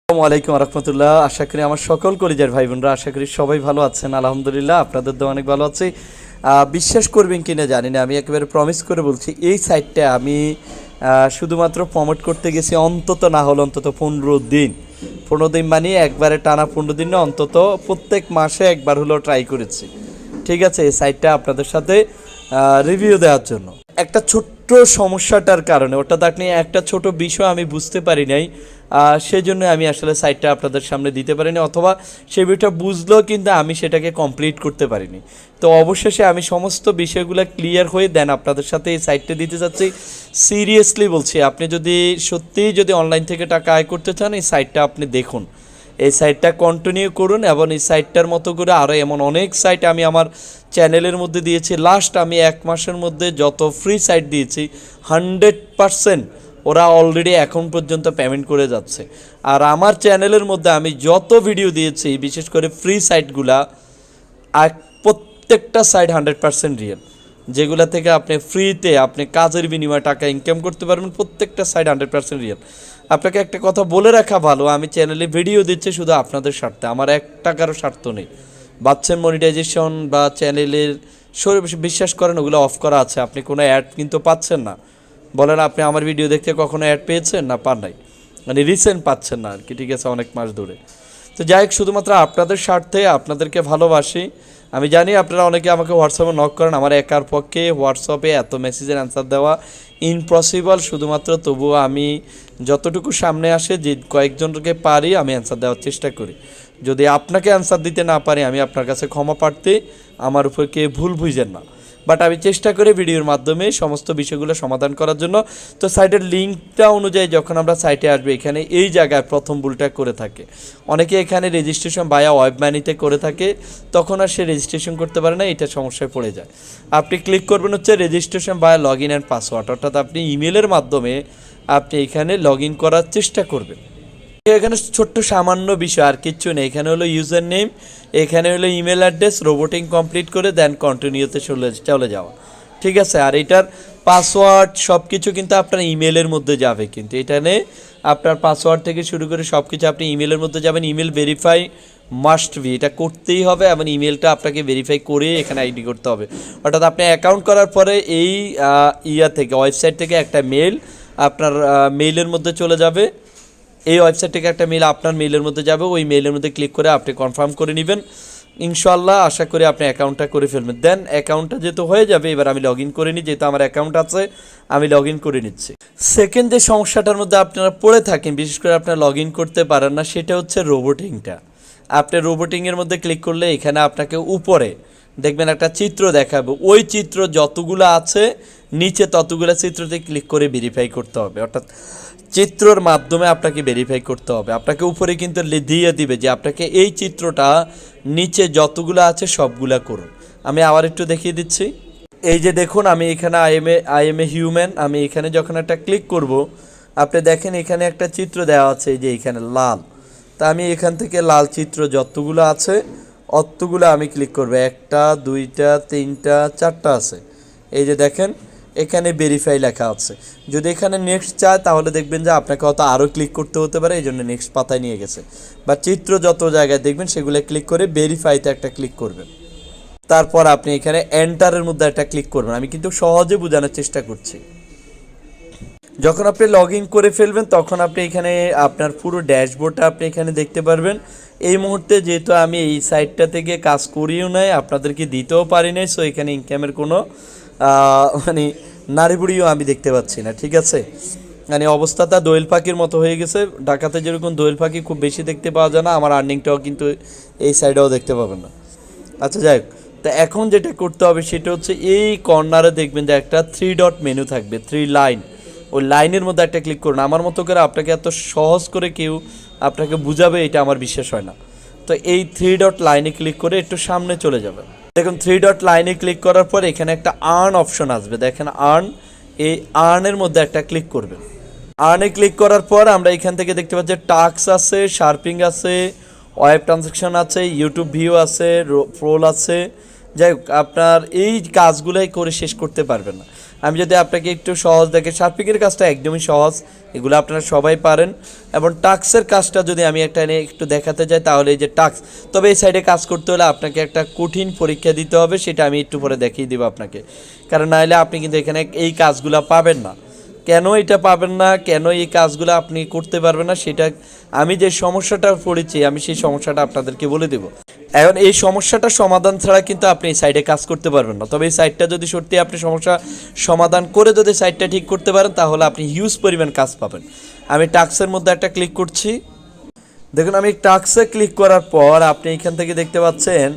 আসসালামু আলাইকুম রহমতুল্লাহ। আশা করি আমার সকল কলিজার ভাই বোনরা আশা করি সবাই ভালো আছেন। আলহামদুলিল্লাহ আপনাদের তো অনেক ভালো আছি। বিশ্বাস করবেন কিনা জানি না, আমি একেবারে প্রমিস করে বলছি এই সাইটটা আমি শুধুমাত্র প্রমোট করতে গেছি অন্তত না হলো অন্তত 15 দিন। 15 দিন মানে একবারে টানা 15 দিন না, অন্তত প্রত্যেক মাসে একবার হলো ট্রাই করেছি। ঠিক আছে, এই সাইটটা আপনাদের সাথে রিভিউ দেওয়ার জন্য একটা ছোট্ট সমস্যাটার কারণে, অর্থাৎ আপনি একটা ছোট বিষয় আমি বুঝতে পারি নাই, সেজন্য আমি আসলে সাইটটা আপনাদের সামনে দিতে পারিনি, অথবা সেই বিষয়টা বুঝলেও কিন্তু আমি সেটাকে কমপ্লিট করতে পারিনি। তো অবশেষে আমি সমস্ত বিষয়গুলো ক্লিয়ার হয়ে দেন আপনাদের সাথে এই সাইটটা দিতে চাচ্ছি। সিরিয়াসলি বলছি, আপনি যদি সত্যিই যদি অনলাইন থেকে টাকা আয় করতে চান এই সাইটটা আপনি দেখুন, এই সাইটটা কন্টিনিউ করুন এবং এই সাইটটার মতো করে আরও এমন অনেক সাইট আমি আমার চ্যানেলের মধ্যে দিয়েছি। লাস্ট আমি 1 মাসের মধ্যে যত ফ্রি সাইট দিয়েছি 100% ওরা অলরেডি এখন পর্যন্ত পেমেন্ট করে যাচ্ছে। আর আমার চ্যানেলের মধ্যে আমি যত ভিডিও দিয়েছি বিশেষ করে ফ্রি সাইটগুলা, আর প্রত্যেকটা সাইট 100% রিয়েল, যেগুলো থেকে আপনি ফ্রিতে আপনি কাজের বিনিময়ে টাকা ইনকাম করতে পারবেন, প্রত্যেকটা সাইট 100% রিয়েল। আপনাকে একটা কথা বলে রাখা ভালো, আমি চ্যানেলে ভিডিও দিচ্ছি শুধু আপনাদের স্বার্থে, আমার 1 টাকারও স্বার্থ নেই। বাচ্চেন মনিটাইজেশন বা চ্যানেলের বিশ্বাস করেন ওগুলো অফ করা আছে, আপনি কোনো অ্যাড কিন্তু পাচ্ছেন না। বলেন আপনি আমার ভিডিও দেখতে কখনো অ্যাড পেয়েছেন? না, পান নাই, মানে রিসেন্ট পাচ্ছেন না আর কি, ঠিক আছে, অনেক মাস ধরে। তো যাই হোক, শুধুমাত্র আপনাদের স্বার্থে আপনাদেরকে ভালোবাসি। আমি জানি আপনারা অনেকে আমাকে হোয়াটসঅ্যাপে নক করেন, আমার একার পক্ষে হোয়াটসঅ্যাপে এত মেসেজের অ্যান্সার দেওয়া ইম্পসিবল, শুধুমাত্র তবুও আমি যতটুকু সামনে আসে যে কয়েকজনকে পারি আমি অ্যান্সার দেওয়ার চেষ্টা করি। যদি আপনাকে অ্যান্সার দিতে না পারি আমি আপনার কাছে ক্ষমা প্রার্থী, আমার উপর কে ভুল বুঝেন না, বাট আমি চেষ্টা করি ভিডিওর মাধ্যমে সমস্ত বিষয়গুলো সমাধান করার জন্য। তো সাইটের লিঙ্কটা অনুযায়ী যখন আমরা সাইটে আসবে, এখানে এই জায়গায় প্রথম ভুলটা করে থাকে অনেকে, এখানে রেজিস্ট্রেশন বায়া ওয়েব মানিতে করে থাকে, তখন আর সে রেজিস্ট্রেশন করতে পারে না, এটা সমস্যায় পড়ে যায়। আপনি ক্লিক করবেন হচ্ছে রেজিস্ট্রেশন বায়া লগ ইন অ্যান্ড পাসওয়ার্ড, অর্থাৎ আপনি ইমেলের মাধ্যমে আপনি এখানে লগ ইন করার চেষ্টা করবেন। এখানে ছোট্ট সামান্য বিষয় আর কিচ্ছু নেই, এখানে হলো ইউজার নেম, এখানে হলো ইমেল অ্যাড্রেস, রোবোটিং কমপ্লিট করে দেন কন্টিনিউতে চলে যাওয়া, ঠিক আছে। আর এটার পাসওয়ার্ড সব কিছু কিন্তু আপনার ইমেলের মধ্যে যাবে, কিন্তু এখানে আপনার পাসওয়ার্ড থেকে শুরু করে সব কিছু আপনি ইমেলের মধ্যে যাবেন। ইমেল ভেরিফাই মাস্ট বি, এটা করতেই হবে, এবং ইমেলটা আপনাকে ভেরিফাই করে এখানে আইডি করতে হবে। অর্থাৎ আপনি অ্যাকাউন্ট করার পরে এই থেকে ওয়েবসাইট থেকে একটা মেল আপনার মেইলের মধ্যে চলে যাবে, এই ওয়েবসাইট থেকে একটা মেল আপনার মেইলের মধ্যে যাবে, ওই মেইলের মধ্যে ক্লিক করে আপনি কনফার্ম করে নেবেন। ইনশাল্লাহ আশা করি আপনি অ্যাকাউন্টটা করে ফেলবেন। দেন অ্যাকাউন্টটা যেহেতু হয়ে যাবে, এবার আমি লগ ইন করে নিই, যেহেতু আমার অ্যাকাউন্ট আছে আমি লগ ইন করে নিচ্ছি। সেকেন্ড যে সমস্যাটার মধ্যে আপনারা পড়ে থাকেন, বিশেষ করে আপনারা লগ ইন করতে পারেন না, সেটা হচ্ছে রোবোটিংটা। আপনি রোবোটিংয়ের মধ্যে ক্লিক করলে এখানে আপনাকে উপরে দেখবেন একটা চিত্র দেখাবে, ওই চিত্র যতগুলো আছে নিচে ততগুলো চিত্রতে ক্লিক করে ভেরিফাই করতে হবে, অর্থাৎ চিত্রর মাধ্যমে আপনাকে ভেরিফাই করতে হবে। আপনাকে উপরে কিন্তু দিয়ে দিবে যে আপনাকে এই চিত্রটা নিচে যতগুলো আছে সবগুলা করুন। আমি আবার একটু দেখিয়ে দিচ্ছি, এই যে দেখুন আমি এখানে আই এম এ হিউম্যান, আমি এখানে যখন একটা ক্লিক করব আপনি দেখেন এখানে একটা চিত্র দেওয়া আছে, এই যে এখানে লাল, তা আমি এখান থেকে লাল চিত্র যতগুলো আছে অতগুলো আমি ক্লিক করব, 1টা 2টা 3টা 4টা আছে, এই যে দেখেন এখানে ভেরিফাই লেখা আছে। যদি এখানে নেক্সট চায় তাহলে দেখবেন যে আপনাকে হয়তো আরও ক্লিক করতে হতে পারে, এই জন্য নেক্সট পাতায় নিয়ে গেছে। বা চিত্র যত জায়গায় দেখবেন সেগুলো ক্লিক করে ভেরিফাইতে একটা ক্লিক করবেন, তারপর আপনি এখানে এন্টারের মধ্যে একটা ক্লিক করবেন। আমি কিন্তু সহজে বোঝানোর চেষ্টা করছি। যখন আপনি লগ ইন করে ফেলবেন তখন আপনি এখানে আপনার পুরো ড্যাশবোর্ডটা আপনি এখানে দেখতে পারবেন। এই মুহূর্তে যেহেতু আমি এই সাইটটা থেকে কাজ করিও নাই, আপনাদেরকে দিতেও পারি নাই, সো এখানে ইনকামের কোনো মানে নারী বুড়িও আমি দেখতে পাচ্ছি না, ঠিক আছে। মানে অবস্থাটা দোয়েল পাখির মতো হয়ে গেছে। ঢাকাতে যেরকম দোয়েল পাখি খুব বেশি দেখতে পাওয়া যায় না, আমার আর্নিংটাও কিন্তু এই সাইডেও দেখতে পাবেন না। আচ্ছা যাই হোক, তো এখন যেটা করতে হবে সেটা হচ্ছে এই কর্নারে দেখবেন যে একটা 3 ডট মেনু থাকবে, 3 লাইন, ওই লাইনের মধ্যে একটা ক্লিক করুন। আমার মতো করে আপনাকে এত সহজ করে কেউ আপনাকে বুঝাবে এটা আমার বিশ্বাস হয় না। তো এই 3 ডট লাইনে ক্লিক করে একটু সামনে চলে যাবেন। দেখুন 3 ডট লাইনে ক্লিক করার পর এখানে একটা আর্ন অপশন আসবে, দেখেন আর্ন, এই আর্নের মধ্যে একটা ক্লিক করবেন। আর্নে ক্লিক করার পর আমরা এখান থেকে দেখতে পাচ্ছি টাস্ক আছে, শার্পিং আছে, ওয়েব ট্রানজ্যাকশন আছে, ইউটিউব ভিউ আছে, রোল আছে। যাই হোক, আপনার এই কাজগুলোই করে শেষ করতে পারবেন না। আমি যদি আপনাকে একটু সহজ দেখে, শার্পিংয়ের কাজটা একদমই সহজ, এগুলো আপনারা সবাই পারেন। এবং টাক্সের কাজটা যদি আমি একটু দেখাতে যাই, তাহলে এই যে টাক্স, তবে এই সাইডে কাজ করতে হলে আপনাকে একটা কঠিন পরীক্ষা দিতে হবে, সেটা আমি একটু পরে দেখিয়ে দেবো আপনাকে। কারণ নাহলে আপনি কিন্তু এখানে এই কাজগুলো পাবেন না। কেন এটা পাবেন না, কেন এই কাজগুলো আপনি করতে পারবেন না, সেটা আমি যে সমস্যাটা পড়েছি আমি সেই সমস্যাটা আপনাদেরকে বলে দেব। এখন এই সমস্যাটা সমাধান ছাড়া কিন্তু আপনি এই সাইডে কাজ করতে পারবেন না। তবে এই সাইডটা যদি সত্যি আপনি সমস্যা সমাধান করে যদি সাইডটা ঠিক করতে পারেন, তাহলে আপনি হিউজ পরিমাণ কাজ পাবেন। আমি টাক্সের মধ্যে একটা ক্লিক করছি। দেখুন আমি টাক্সে ক্লিক করার পর আপনি এখান থেকে দেখতে পাচ্ছেন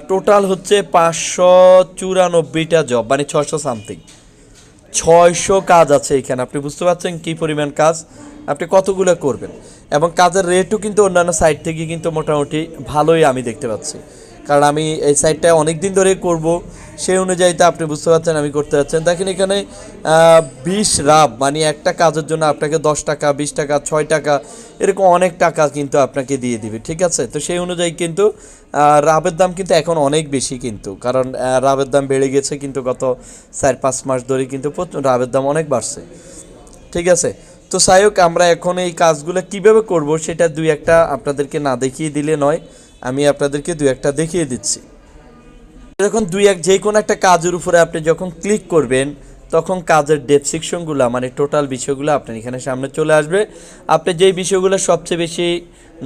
টোটাল হচ্ছে 594টা জব, মানে 600 সামথিং, 600 কাজ আছে এখানে। আপনি বুঝতে পারছেন কী পরিমাণ কাজ, আপনি কতগুলো করবেন। এবং কাজের রেটও কিন্তু অন্যান্য সাইট থেকে কিন্তু মোটামুটি ভালোই আমি দেখতে পাচ্ছি, কারণ আমি এই সাইটটা অনেক দিন ধরে করব, সেই অনুযায়ী তো আপনি বুঝতে পারছেন আমি করতে পারছেন। দেখেন এখানে 20 রাব, মানে একটা কাজের জন্য আপনাকে 10 টাকা, 20 টাকা, 6 টাকা, এরকম অনেক টাকা কিন্তু আপনাকে দিয়ে দিবে, ঠিক আছে। তো সেই অনুযায়ী কিন্তু রাবের দাম কিন্তু এখন অনেক বেশি, কিন্তু কারণ রাবের দাম বেড়ে গেছে কিন্তু গত 4-5 মাস ধরে কিন্তু রাবের দাম অনেক বাড়ছে, ঠিক আছে। তো যাই হোক, আমরা এখন এই কাজগুলো কিভাবে করব সেটা দুই একটা আপনাদেরকে না দেখিয়ে দিলে নয়, আমি আপনাদেরকে দুই একটা দেখিয়ে দিচ্ছি। যখন যে কোনো একটা কাজের উপরে আপনি যখন ক্লিক করবেন, তখন কাজের ডেসক্রিপশনগুলো, মানে টোটাল বিষয়গুলো আপনার এখানে সামনে চলে আসবে। আপনি যেই বিষয়গুলো সবচেয়ে বেশি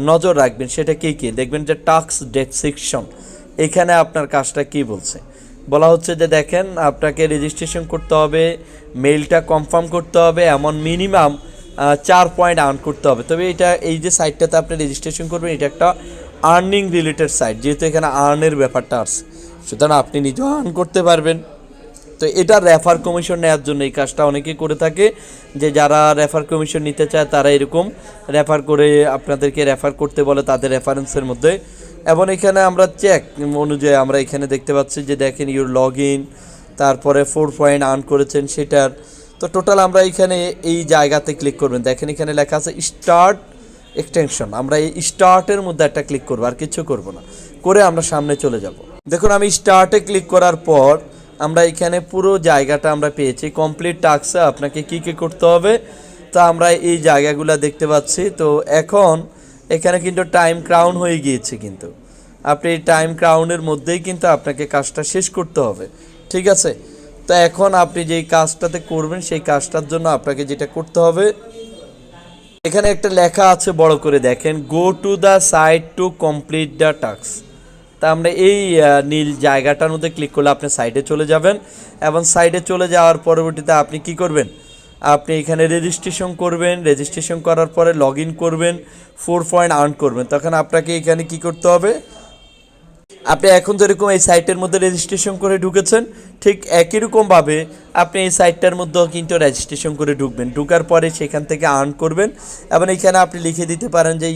নজর রাখবেন সেটা কী কী দেখবেন, যে টাস্ক ডেসক্রিপশন, এখানে আপনার কাজটা কি বলছে। বলা হচ্ছে যে দেখেন আপনাকে রেজিস্ট্রেশন করতে হবে, মেইলটা কনফার্ম করতে হবে, এমন মিনিমাম 4 পয়েন্ট আর্ন করতে হবে। তবে এই যে সাইটটাতে আপনি রেজিস্ট্রেশন করবেন, এটা একটা আর্নিং রিলেটেড সাইট, যেহেতু এখানে আর্নের ব্যাপারটা আছে, সুতরাং আপনি নিজেও আর্ন করতে পারবেন। তো এটা রেফার কমিশন নেওয়ার জন্য এই কাজটা অনেকেই করে থাকে, যে যারা রেফার কমিশন নিতে চায় তারা এরকম রেফার করে আপনাদেরকে রেফার করতে বলে তাদের রেফারেন্সের মধ্যে। এবং এখানে আমরা চেক অনুযায়ী আমরা এখানে দেখতে পাচ্ছি যে দেখেন ইউর লগ ইন, তারপরে 4 পয়েন্ট আর্ন করেছেন সেটার। তো টোটাল আমরা এখানে এই জায়গাতে ক্লিক করবেন, দেখেন এখানে লেখা আছে স্টার্ট এক্সটেনশন, আমরা এই স্টার্টের মধ্যে একটা ক্লিক করবো, আর কিছু করব না, করে আমরা সামনে চলে যাব। দেখুন আমি স্টার্টে ক্লিক করার পর আমরা এখানে পুরো জায়গাটা আমরা পেয়েছি। কমপ্লিট টাস্কে আপনাকে কী কী করতে হবে, তো আমরা এই জায়গাগুলো দেখতে পাচ্ছি। তো এখন এখানে কিন্তু টাইম ক্রাউন হয়ে গিয়েছে, কিন্তু আপনি এই টাইম ক্রাউনের মধ্যেই কিন্তু আপনাকে কাজটা শেষ করতে হবে, ঠিক আছে। তো এখন আপনি যেই কাজটাতে করবেন সেই কাজটার জন্য আপনাকে যেটা করতে হবে, এখানে একটা লেখা আছে বড় করে, দেখেন go to the site to complete the task. তা আমরা এই নীল জায়গাটার মধ্যে ক্লিক করলে আপনি সাইডে চলে যাবেন, এবং সাইডে চলে যাওয়ার পরবর্তীতে আপনি কি করবেন, আপনি এখানে রেজিস্ট্রেশন করবেন, রেজিস্ট্রেশন করার পরে লগ ইন করবেন, 4 পয়েন্ট আর্ন করবেন। তখন আপনাকে এখানে কি করতে হবে, আপনি এখন যেরকম এই সাইটের মধ্যে রেজিস্ট্রেশন করে ঢুকেছেন, ঠিক একই রকমভাবে আপনি এই সাইটটার মধ্যেও কিন্তু রেজিস্ট্রেশন করে ঢুকবেন। ঢুকার পরে সেখান থেকে আর্ন করবেন, এবং এখানে আপনি লিখে দিতে পারেন যে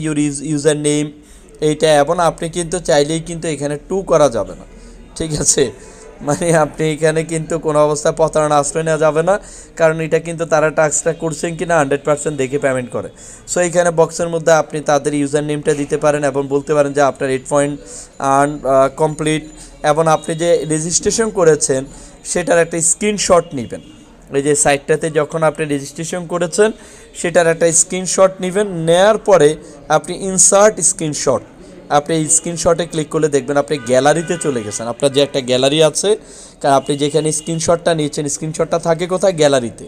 ইউজার নেম এইটা। এবং আপনি কিন্তু চাইলেই কিন্তু এখানে করা যাবে না, ঠিক আছে। মানে আপনি এখানে কিন্তু কোনো অবস্থায় প্রতারণা আশ্রয় নেওয়া যাবে না, কারণ এটা কিন্তু তারা টাস্কটা করছেন কি না 100% দেখে পেমেন্ট করে। সো এখানে বক্সের মধ্যে আপনি তাদের ইউজার নেমটা দিতে পারেন এবং বলতে পারেন যে আপনার 8 পয়েন্ট আর্ন কমপ্লিট, এবং আপনি যে রেজিস্ট্রেশন করেছেন সেটার একটা স্ক্রিনশট নেবেন। এই যে সাইটটাতে যখন আপনি রেজিস্ট্রেশন করেছেন সেটার একটা স্ক্রিনশট নেবেন, নেওয়ার পরে আপনি ইনসার্ট স্ক্রিনশট, আপনি এই স্ক্রিনশটে ক্লিক করলে দেখবেন আপনি গ্যালারিতে চলে গেছেন। আপনার যে একটা গ্যালারি আছে, কারণ আপনি যেখানে স্ক্রিনশটটা নিয়েছেন স্ক্রিনশটটা থাকে কোথায়, গ্যালারিতে।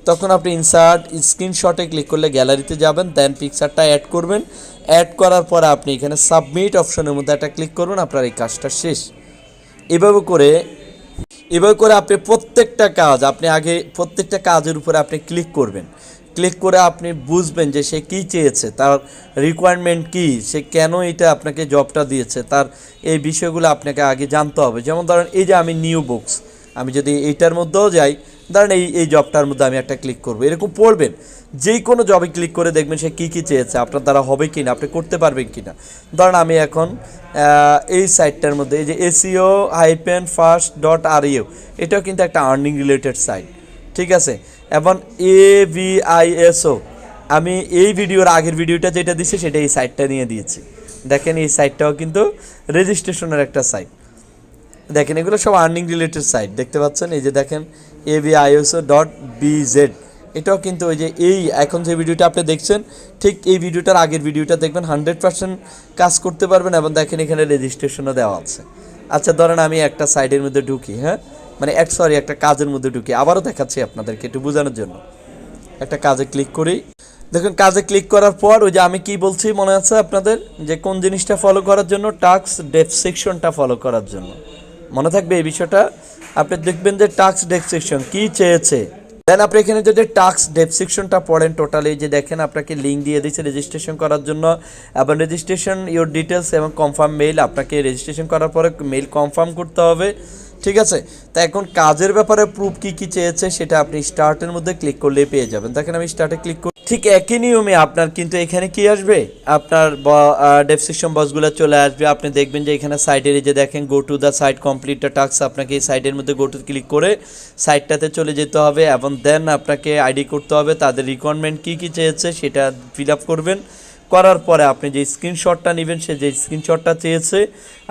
তখন আপনি ইনসার্ট স্ক্রিনশটে ক্লিক করলে গ্যালারিতে যাবেন, দেন পিকচারটা অ্যাড করবেন। অ্যাড করার পরে আপনি এখানে সাবমিট অপশনের মধ্যে একটা ক্লিক করবেন, আপনার এই কাজটা শেষ। এভাবে করে আপনি প্রত্যেকটা কাজ, আপনি আগে প্রত্যেকটা কাজের উপরে আপনি ক্লিক করবেন। ক্লিক করে আপনি বুঝবেন যে সে কী চেয়েছে, তার রিকোয়ারমেন্ট কী, সে কেন এটা আপনাকে জবটা দিয়েছে, তার এই বিষয়গুলো আপনাকে আগে জানতে হবে। যেমন ধরেন এই যে আমি নিউ বুকস, আমি যদি এইটার মধ্যেও যাই, ধরেন এই জবটার মধ্যে আমি একটা ক্লিক করব, এরকম পড়বেন। যেই কোনো জবে ক্লিক করে দেখবেন সে কী কী চেয়েছে, আপনার দ্বারা হবে কি না, আপনি করতে পারবেন কি না। ধরেন আমি এখন এই সাইটটার মধ্যে এই যে SEO-fast.ru, এটাও কিন্তু একটা আর্নিং রিলেটেড সাইট, ঠিক আছে। এবং AVISO, আমি এই আগের ভিডিওটা যেটা দিচ্ছি সেটা এই সাইটটা নিয়ে দিয়েছি। দেখেন এই সাইটটাও কিন্তু রেজিস্ট্রেশনের একটা সাইট। দেখেন এগুলো সব আর্নিং রিলেটেড সাইট, দেখতে পাচ্ছেন। এই যে দেখেন avioso.bz। এটাও কিন্তু ওই যে এই এখন যে ভিডিওটা আপনি দেখছেন ঠিক এই ভিডিওটার আগের ভিডিওটা দেখবেন, 100% কাজ করতে পারবেন। এবং দেখেন এখানে রেজিস্ট্রেশনও দেওয়া আছে। আচ্ছা ধরেন আমি একটা সাইডের মধ্যে ঢুকি, হ্যাঁ মানে একটা কাজের মধ্যে ঢুকি, আবারও দেখাচ্ছি আপনাদেরকে একটু বোঝানোর জন্য। একটা কাজে ক্লিক করি, দেখুন কাজে ক্লিক করার পর ওই যে আমি কি বলছি মনে আছে আপনাদের, যে কোন জিনিসটা ফলো করার জন্য, টাস্ক ডেসক্রিপশনটা ফলো করার জন্য। মনে থাকবে এই বিষয়টা। আপনি দেখবেন যে টাস্ক ডেসক্রিপশন কি চেয়েছে, দেন আপনি এখানে যদি টাস্ক ডেসক্রিপশনটা পড়েন টোটালি, যে দেখেন আপনাকে লিঙ্ক দিয়ে দিচ্ছে রেজিস্ট্রেশন করার জন্য, এবং রেজিস্ট্রেশন ইওর ডিটেলস এবং কনফার্ম মেইল, আপনাকে রেজিস্ট্রেশন করার পরে মেইল কনফার্ম করতে হবে, ঠিক আছে। তা এখন কাজের ব্যাপারে প্রুফ কি কি চেয়েছে সেটা আপনি স্টার্টের মধ্যে ক্লিক করলেই পেয়ে যাবেন। দেখেন আমি স্টার্টে ক্লিক করি, ঠিক একই নিয়মে আপনার কিন্তু এখানে কি আসবে, আপনার ডেসক্রিপশন বক্সগুলো চলে আসবে। আপনি দেখবেন যে এখানে সাইটের যে দেখেন go to the site complete the task, আপনাকে এই সাইটের মধ্যে গো টু ক্লিক করে সাইটটাতে চলে যেতে হবে, এবং দেন আপনাকে আইডি করতে হবে। তাদের রিকোয়ারমেন্ট কী কী চেয়েছে সেটা ফিল আপ করবেন। করার পরে আপনি যে স্ক্রিনশটটা নেবেন, সে যে স্ক্রিনশটটা চেয়েছে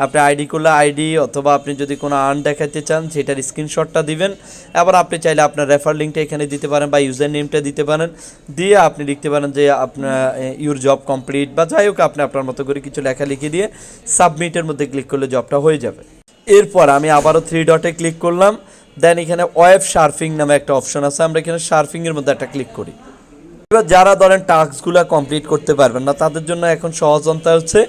আপনি আইডি করলে আইডি, অথবা আপনি যদি কোনো আর্ন দেখাতে চান সেটার স্ক্রিনশটটা দিবেন। আবার আপনি চাইলে আপনার রেফার লিঙ্কটা এখানে দিতে পারেন বা ইউজার নেমটা দিতে পারেন, দিয়ে আপনি লিখতে পারেন যে আপনার ইউর জব কমপ্লিট বা যাই হোক, আপনি আপনার মতো করে কিছু লেখা লিখে দিয়ে সাবমিটের মধ্যে ক্লিক করলে জবটা হয়ে যাবে। এরপর আমি আবারও 3 ডটে ক্লিক করলাম, দেন এখানে ওয়েব সার্ফিং নামে একটা অপশন আছে, আমরা এখানে সার্ফিংয়ের মধ্যে একটা ক্লিক করি। এবার যারা ধরেন টাস্কগুলো কমপ্লিট করতে পারবেন না তাদের জন্য এখন সহজতা হচ্ছে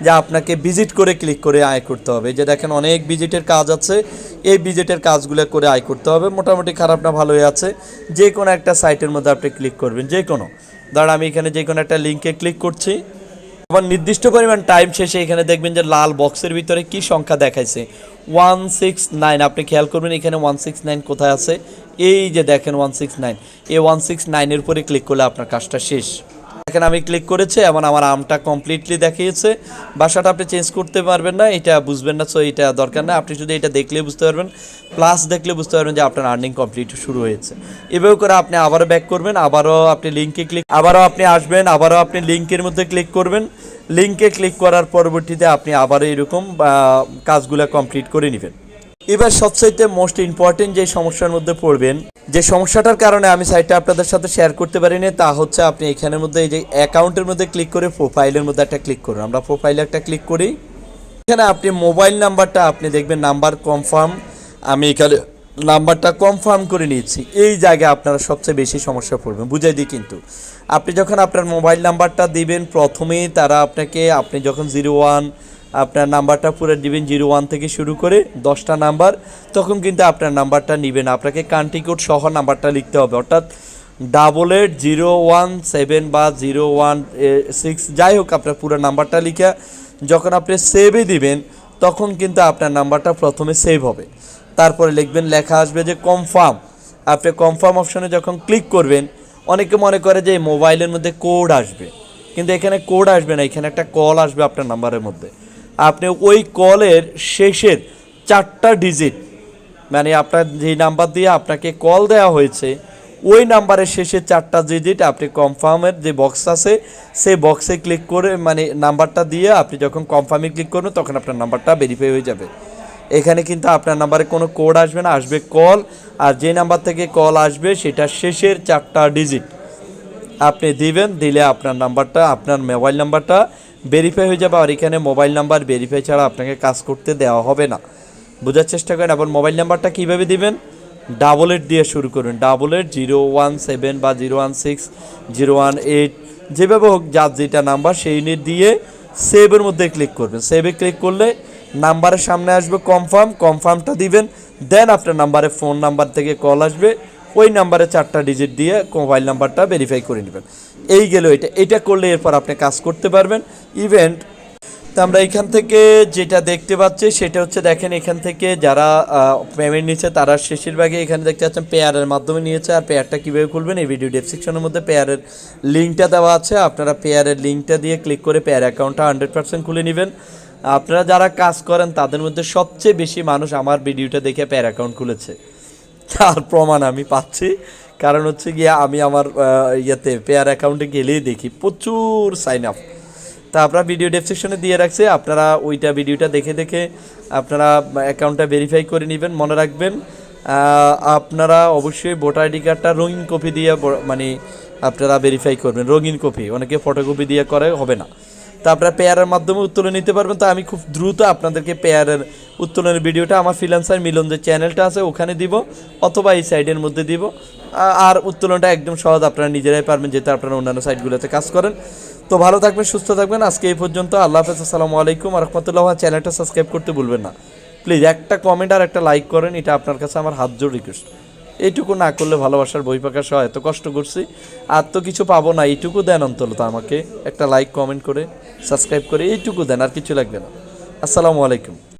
যে আপনাকে ভিজিট করে ক্লিক করে আয় করতে হবে। যে দেখেন অনেক ভিজিটের কাজ আছে, এই ভিজিটের কাজগুলো করে আয় করতে হবে। মোটামুটি খারাপ না ভালোই আছে। যে কোনো একটা সাইটের মধ্যে আপনি ক্লিক করবেন, যে কোনো, ধরেন আমি এখানে যে কোনো একটা লিঙ্কে ক্লিক করছি, আবার নির্দিষ্ট পরিমাণ টাইম শেষে এখানে দেখবেন যে লাল বক্সের ভিতরে কি সংখ্যা দেখাইছে 169। আপনি খেয়াল করবেন এখানে 169 কোথায় আছে, এই যে দেখেন 169, এই 169-এর উপরে ক্লিক করলে আপনার কাজটা শেষ। দেখেন আমি ক্লিক করেছি এবং আমার আমটা কমপ্লিটলি দেখিয়েছে। বাসাটা আপনি চেঞ্জ করতে পারবেন না, এটা বুঝবেন না, সো এটা দরকার না। আপনি শুধু এটা দেখলে বুঝতে পারবেন, প্লাস দেখলে বুঝতে পারবেন যে আপনার আর্নিং কমপ্লিট শুরু হয়েছে। এভাবে করে আপনি আবারও ব্যাক করবেন, আবারও আপনি লিঙ্কে ক্লিক, আবারও আপনি আসবেন, আবারও আপনি লিঙ্কের মধ্যে ক্লিক করবেন। লিঙ্কে ক্লিক করার পরবর্তীতে আপনি আবারও এরকম কাজগুলো কমপ্লিট করে নেবেন। এবার সবচাইতে মোস্ট ইম্পর্টেন্ট যে সমস্যার মধ্যে পড়বেন, যে সমস্যাটার কারণে আমি সাইটটা আপনাদের সাথে শেয়ার করতে পারিনি, তা হচ্ছে আপনি এখানের মধ্যে এই যে অ্যাকাউন্টের মধ্যে ক্লিক করে প্রোফাইলের মধ্যে একটা ক্লিক করুন। আমরা প্রোফাইলে একটা ক্লিক করি, এখানে আপনি মোবাইল নাম্বারটা আপনি দেখবেন নাম্বার কনফার্ম, আমি এখানে নাম্বারটা কনফার্ম করে নিয়েছি। এই জায়গায় আপনারা সবচেয়ে বেশি সমস্যা পড়বেন, বুঝাই দিই। কিন্তু আপনি যখন আপনার মোবাইল নাম্বারটা দিবেন প্রথমেই তারা আপনাকে, আপনি যখন 01 আপনার নাম্বারটা পুরো দিবেন, 01 থেকে শুরু করে 10টা নাম্বার, তখন কিন্তু আপনার নাম্বারটা নেবেন, আপনাকে কান্ট্রি কোড সহ নাম্বারটা লিখতে হবে, অর্থাৎ 880117 বা 016, যাই হোক আপনার পুরো নাম্বারটা লিখে যখন আপনি সেভে দিবেন তখন কিন্তু আপনার নাম্বারটা প্রথমে সেভ হবে। তারপরে লিখবেন, লেখা আসবে যে কনফার্ম। আপনি কনফার্ম অপশনে যখন ক্লিক করবেন, অনেকে মনে করে যে মোবাইলের মধ্যে কোড আসবে, কিন্তু এখানে কোড আসবে না, এখানে একটা কল আসবে আপনার নাম্বারের মধ্যে। আপনি ওই কলের শেষের 4টা ডিজিট, মানে আপনার যেই নাম্বার দিয়ে আপনাকে কল দেওয়া হয়েছে ওই নাম্বারের শেষে 4টা ডিজিট আপনি কনফার্মের যে বক্স আছে সেই বক্সে ক্লিক করে, মানে নাম্বারটা দিয়ে আপনি যখন কনফার্মে ক্লিক করবেন তখন আপনার নাম্বারটা ভেরিফাই হয়ে যাবে। এখানে কিন্তু আপনার নাম্বারে কোনো কোড আসবে না, আসবে কল। আর যে নাম্বার থেকে কল আসবে সেটা শেষের 4টা ডিজিট আপনি দিবেন, দিলে আপনার নাম্বারটা, আপনার মোবাইল নাম্বারটা ভেরিফাই হয়ে যাবে। আর এখানে মোবাইল নাম্বার ভেরিফাই ছাড়া আপনাকে কাজ করতে দেওয়া হবে না, বোঝার চেষ্টা করেন। আবার মোবাইল নাম্বারটা কীভাবে দিবেন, 88 দিয়ে শুরু করুন, 88 017 বা 016 018, যেভাবে হোক যার যেটা নাম্বার সেই ইউনিট দিয়ে সেভের মধ্যে ক্লিক করবেন। সেভে ক্লিক করলে নাম্বারের সামনে আসবে কনফার্ম, কনফার্মটা দিবেন, দেন আপনার নাম্বারে ফোন নাম্বার থেকে কল আসবে, ওই নাম্বারে 4টা ডিজিট দিয়ে মোবাইল নাম্বারটা ভেরিফাই করে নেবেন। এই গেল এটা করলে এরপর আপনি কাজ করতে পারবেন। ইভেন্ট তো আমরা এখান থেকে যেটা দেখতে পাচ্ছি সেটা হচ্ছে, দেখেন এখান থেকে যারা পেমেন্ট নিচ্ছে তারা বেশিরভাগই এখানে দেখতে পাচ্ছেন পেয়ারের মাধ্যমে নিয়েছে। আর পেয়ারটা কীভাবে খুলবেন, এই ভিডিও ডেসক্রিপশনের মধ্যে পেয়ারের লিঙ্কটা দেওয়া আছে, আপনারা পেয়ারের লিঙ্কটা দিয়ে ক্লিক করে পেয়ার অ্যাকাউন্টটা 100% খুলে নেবেন। আপনারা যারা কাজ করেন তাদের মধ্যে সবচেয়ে বেশি মানুষ আমার ভিডিওটা দেখে পেয়ার অ্যাকাউন্ট খুলেছে, তার প্রমাণ আমি পাচ্ছি। কারণ হচ্ছে গিয়ে আমি আমার ইয়েতে পেয়ার অ্যাকাউন্টে গেলেই দেখি প্রচুর সাইন আপ। তা আপনারা ভিডিও ডেসক্রিপশনে দিয়ে রাখছে, আপনারা ওইটা ভিডিওটা দেখে দেখে আপনারা অ্যাকাউন্টটা ভেরিফাই করে নেবেন। মনে রাখবেন আপনারা অবশ্যই ভোটার আইডি কার্ডটা রঙিন কপি দিয়ে মানে আপনারা ভেরিফাই করবেন। রঙিন কপি, অনেকে ফটোকপি দিয়ে করে, হবে না। তা আপনারা পেয়ারের মাধ্যমে উত্তোলন নিতে পারবেন। তো আমি খুব দ্রুত আপনাদেরকে পেয়ারের উত্তোলনের ভিডিওটা আমার ফ্রিল্যান্সার মিলন যে চ্যানেলটা আছে ওখানে দিব, অথবা এই সাইডের মধ্যে দিব। আর উত্তোলনটা একদম সহজ, আপনারা নিজেরাই পারবেন, যেহেতু আপনারা অন্যান্য সাইটগুলোতে কাজ করেন। তো ভালো থাকবেন, সুস্থ থাকবেন। আজকে এই পর্যন্ত। আল্লাহ হাফেজ, আসসালামু আলাইকুম রহমতুল্লাহ। চ্যানেলটা সাবস্ক্রাইব করতে ভুলবেন না প্লিজ। একটা কমেন্ট আর একটা লাইক করেন, এটা আপনার কাছে আমার হাত জোড় রিকোয়েস্ট। এইটুকু না করলে ভালোবাসার বই প্রকাশ হয়, এত কষ্ট করছি আর তো কিছু পাবো না, এইটুকু দেন অন্তত আমাকে, একটা লাইক কমেন্ট করে সাবস্ক্রাইব করে এইটুকু দেন, আর কিছু লাগবে না। আসসালামু আলাইকুম।